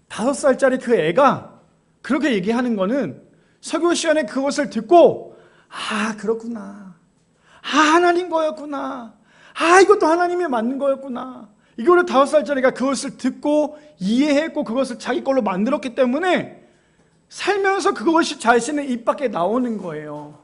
5살짜리 그 애가 그렇게 얘기하는 거는 설교 시간에 그것을 듣고 그렇구나. 하나님 거였구나. 이것도 하나님이 맞는 거였구나. 이거를 5살짜리가 그것을 듣고 이해했고 그것을 자기 걸로 만들었기 때문에 살면서 그것이 자신의 입 밖에 나오는 거예요.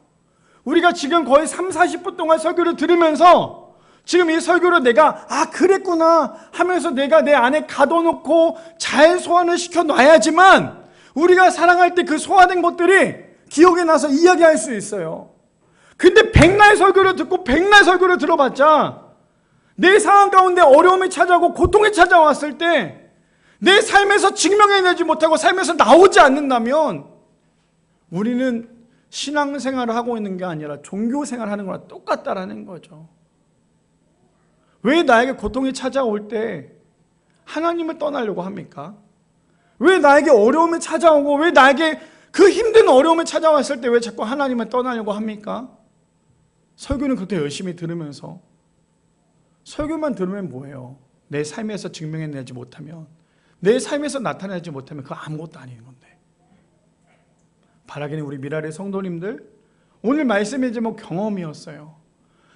우리가 지금 거의 30-40분 동안 설교를 들으면서 지금 이 설교를 내가 그랬구나 하면서 내가 내 안에 가둬놓고 잘 소환을 시켜놔야지만 우리가 사랑할 때 그 소화된 것들이 기억에 나서 이야기할 수 있어요. 근데 백날 설교를 듣고 백날 설교를 들어봤자 내 상황 가운데 어려움이 찾아오고 고통이 찾아왔을 때 내 삶에서 증명해내지 못하고 삶에서 나오지 않는다면 우리는 신앙생활을 하고 있는 게 아니라 종교생활을 하는 거랑 똑같다라는 거죠. 왜 나에게 고통이 찾아올 때 하나님을 떠나려고 합니까? 왜 나에게 어려움이 찾아오고 왜 나에게 그 힘든 어려움이 찾아왔을 때 왜 자꾸 하나님을 떠나려고 합니까? 설교는 그렇게 열심히 들으면서 설교만 들으면 뭐예요? 내 삶에서 증명해내지 못하면, 내 삶에서 나타내지 못하면 그거 아무것도 아닌 건데. 바라기는 우리 미라의 성도님들, 오늘 말씀이 제목 경험이었어요.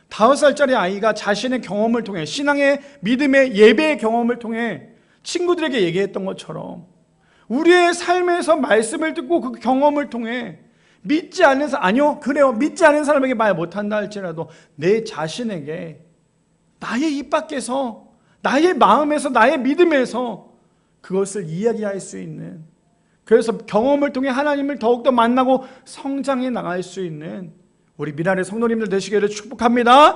5살짜리 아이가 자신의 경험을 통해, 신앙의 믿음의 예배의 경험을 통해 친구들에게 얘기했던 것처럼 우리의 삶에서 말씀을 듣고 그 경험을 통해 믿지 않는 사람, 아니요 그래요 믿지 않는 사람에게 말 못한다 할지라도 내 자신에게 나의 입 밖에서, 나의 마음에서, 나의 믿음에서 그것을 이야기할 수 있는, 그래서 경험을 통해 하나님을 더욱더 만나고 성장해 나갈 수 있는 우리 미라의 성도님들 되시기를 축복합니다.